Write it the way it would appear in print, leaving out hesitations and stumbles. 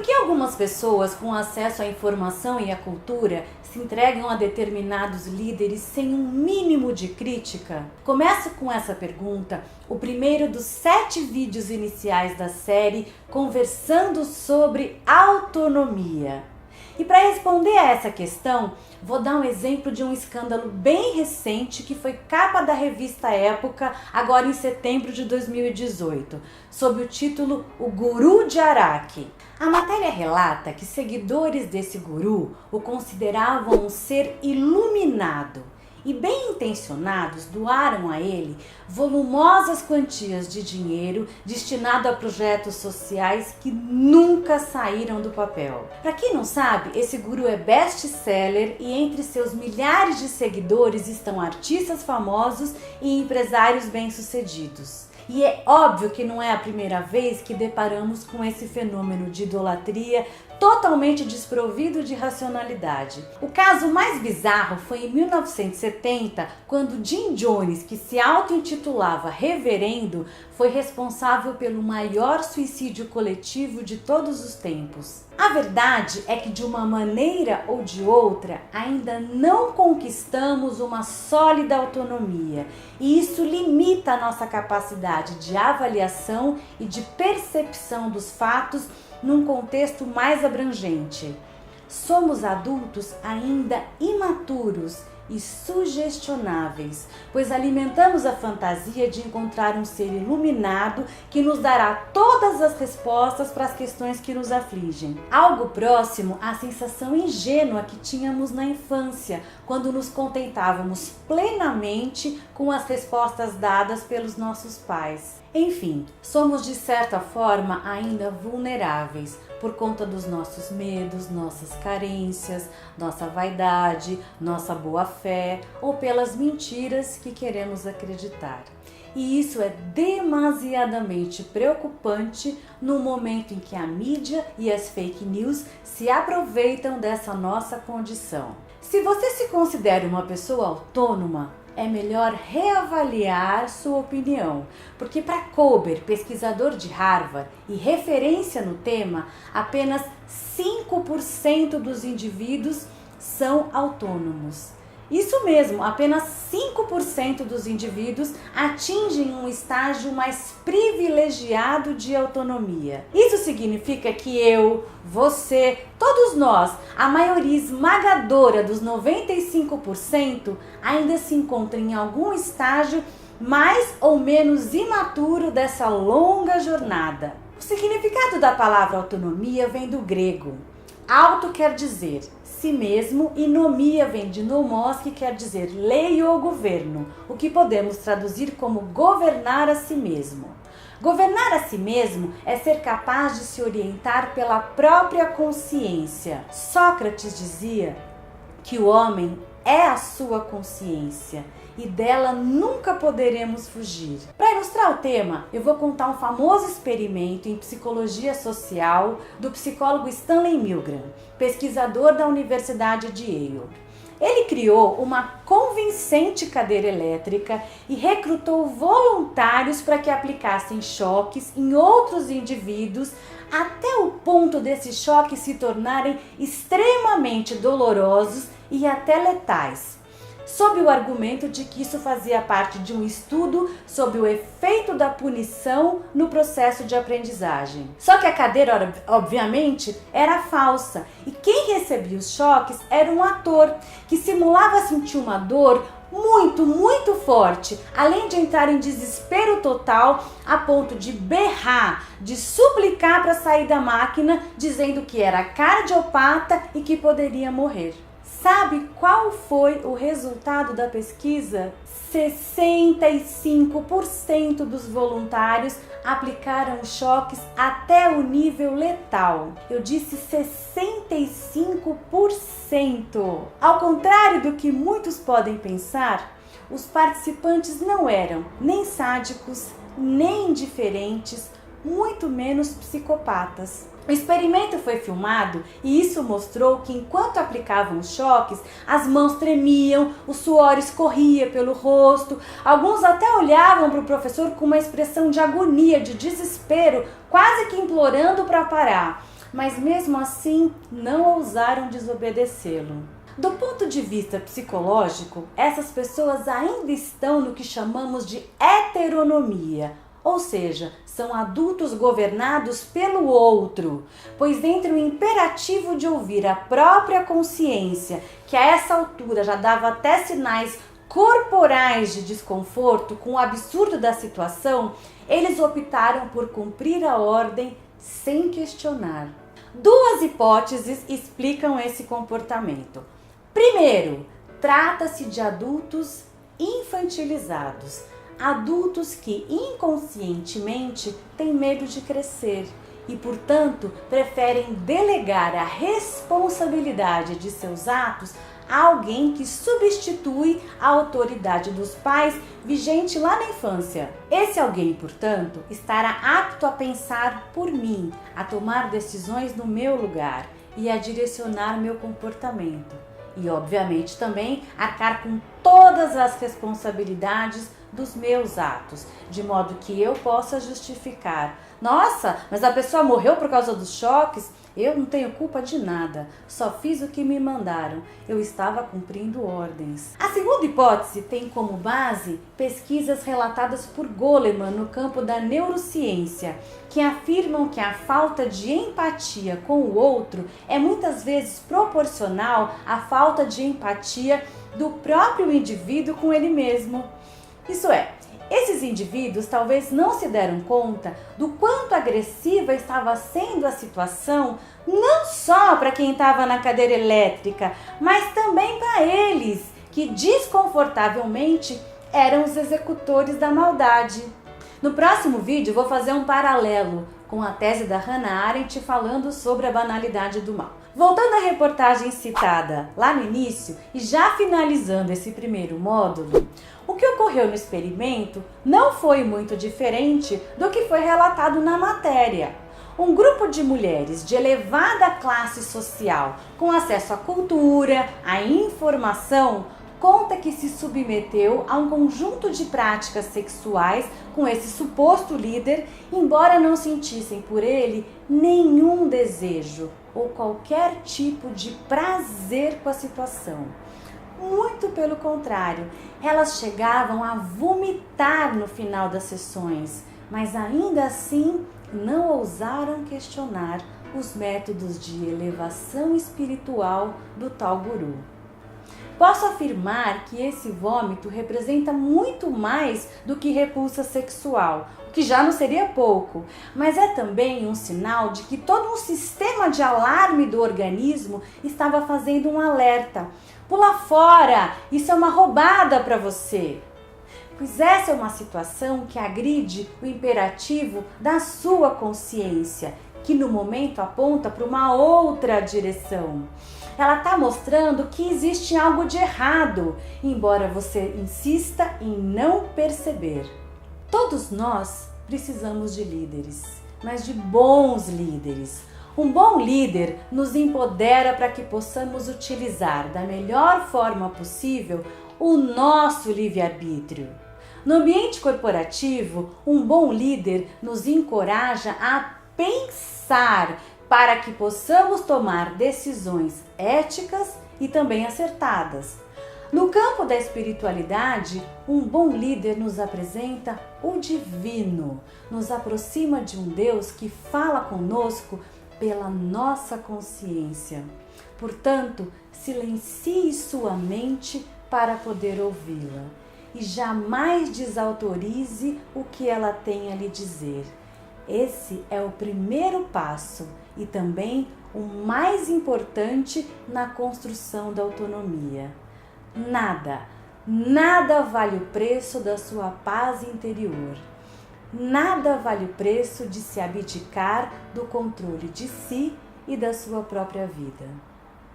que algumas pessoas com acesso à informação e à cultura se entregam a determinados líderes sem um mínimo de crítica? Começo com essa pergunta, o primeiro dos 7 vídeos iniciais da série conversando sobre autonomia. E para responder a essa questão, vou dar um exemplo de um escândalo bem recente que foi capa da revista Época, agora em setembro de 2018, sob o título O Guru de Araque. A matéria relata que seguidores desse guru o consideravam um ser iluminado e bem intencionados doaram a ele volumosas quantias de dinheiro destinado a projetos sociais que nunca saíram do papel. Para quem não sabe, esse guru é best-seller e entre seus milhares de seguidores estão artistas famosos e empresários bem-sucedidos. E é óbvio que não é a primeira vez que deparamos com esse fenômeno de idolatria totalmente desprovido de racionalidade. O caso mais bizarro foi em 1970, quando Jim Jones, que se auto-intitulava reverendo, foi responsável pelo maior suicídio coletivo de todos os tempos. A verdade é que de uma maneira ou de outra ainda não conquistamos uma sólida autonomia e isso limita a nossa capacidade de avaliação e de percepção dos fatos num contexto mais abrangente. Somos adultos ainda imaturos e sugestionáveis, pois alimentamos a fantasia de encontrar um ser iluminado que nos dará todas as respostas para as questões que nos afligem. Algo próximo à sensação ingênua que tínhamos na infância, quando nos contentávamos plenamente com as respostas dadas pelos nossos pais. Enfim, somos de certa forma ainda vulneráveis por conta dos nossos medos, nossas carências, nossa vaidade, nossa boa-fé ou pelas mentiras que queremos acreditar. E isso é demasiadamente preocupante no momento em que a mídia e as fake news se aproveitam dessa nossa condição. Se você se considera uma pessoa autônoma, é melhor reavaliar sua opinião, porque para Kober, pesquisador de Harvard e referência no tema, apenas 5% dos indivíduos são autônomos. Isso mesmo, apenas 5% dos indivíduos atingem um estágio mais privilegiado de autonomia. Isso significa que eu, você, todos nós, a maioria esmagadora dos 95%, ainda se encontra em algum estágio mais ou menos imaturo dessa longa jornada. O significado da palavra autonomia vem do grego. Auto quer dizer si mesmo e nomia vem de nomos, que quer dizer lei ou governo, o que podemos traduzir como governar a si mesmo. Governar a si mesmo é ser capaz de se orientar pela própria consciência. Sócrates dizia que o homem é a sua consciência e dela nunca poderemos fugir. Para ilustrar o tema, eu vou contar um famoso experimento em psicologia social do psicólogo Stanley Milgram, pesquisador da Universidade de Yale. Ele criou uma convincente cadeira elétrica e recrutou voluntários para que aplicassem choques em outros indivíduos até o ponto desses choques se tornarem extremamente dolorosos e até letais, sob o argumento de que isso fazia parte de um estudo sobre o efeito da punição no processo de aprendizagem. Só que a cadeira, obviamente, era falsa e quem recebia os choques era um ator que simulava sentir uma dor muito forte, além de entrar em desespero total a ponto de berrar, de suplicar para sair da máquina, dizendo que era cardiopata e que poderia morrer. Sabe qual foi o resultado da pesquisa? 65% dos voluntários aplicaram choques até o nível letal. Eu disse 65%. Ao contrário do que muitos podem pensar, os participantes não eram nem sádicos, nem indiferentes, muito menos psicopatas. O experimento foi filmado e isso mostrou que enquanto aplicavam os choques, as mãos tremiam, o suor escorria pelo rosto, alguns até olhavam para o professor com uma expressão de agonia, de desespero, quase que implorando para parar. mas mesmo assim não ousaram desobedecê-lo. Do ponto de vista psicológico, essas pessoas ainda estão no que chamamos de heteronomia, ou seja, são adultos governados pelo outro, pois entre o imperativo de ouvir a própria consciência, que a essa altura já dava até sinais corporais de desconforto com o absurdo da situação, eles optaram por cumprir a ordem sem questionar. Duas hipóteses explicam esse comportamento. Primeiro, trata-se de adultos infantilizados, adultos que inconscientemente têm medo de crescer e, portanto, preferem delegar a responsabilidade de seus atos a alguém que substitui a autoridade dos pais vigente lá na infância. Esse alguém, portanto, estará apto a pensar por mim, a tomar decisões no meu lugar e a direcionar meu comportamento. E, obviamente, também arcar com todas as responsabilidades dos meus atos, de modo que eu possa justificar. Nossa, mas a pessoa morreu por causa dos choques? Eu não tenho culpa de nada, só fiz o que me mandaram, eu estava cumprindo ordens. A segunda hipótese tem como base pesquisas relatadas por Goleman no campo da neurociência, que afirmam que a falta de empatia com o outro é muitas vezes proporcional à falta de empatia do próprio indivíduo com ele mesmo. Isso é, esses indivíduos talvez não se deram conta do quanto agressiva estava sendo a situação, não só para quem estava na cadeira elétrica, mas também para eles, que desconfortavelmente eram os executores da maldade. No próximo vídeo vou fazer um paralelo com a tese da Hannah Arendt falando sobre a banalidade do mal. Voltando à reportagem citada lá no início e já finalizando esse primeiro módulo, o que ocorreu no experimento não foi muito diferente do que foi relatado na matéria. Um grupo de mulheres de elevada classe social, com acesso à cultura, à informação, conta que se submeteu a um conjunto de práticas sexuais com esse suposto líder, embora não sentissem por ele nenhum desejo ou qualquer tipo de prazer com a situação. Muito pelo contrário, elas chegavam a vomitar no final das sessões, mas ainda assim não ousaram questionar os métodos de elevação espiritual do tal guru. Posso afirmar que esse vômito representa muito mais do que repulsa sexual, o que já não seria pouco, mas é também um sinal de que todo um sistema de alarme do organismo estava fazendo um alerta. Pula fora, isso é uma roubada para você. Pois essa é uma situação que agride o imperativo da sua consciência, que no momento aponta para uma outra direção. Ela está mostrando que existe algo de errado, embora você insista em não perceber. Todos nós precisamos de líderes, mas de bons líderes. Um bom líder nos empodera para que possamos utilizar da melhor forma possível o nosso livre-arbítrio. No ambiente corporativo, um bom líder nos encoraja a pensar para que possamos tomar decisões éticas e também acertadas. No campo da espiritualidade, um bom líder nos apresenta o divino, nos aproxima de um Deus que fala conosco pela nossa consciência. Portanto, silencie sua mente para poder ouvi-la e jamais desautorize o que ela tem a lhe dizer. Esse é o primeiro passo e também o mais importante na construção da autonomia. Nada vale o preço da sua paz interior. Nada vale o preço de se abdicar do controle de si e da sua própria vida.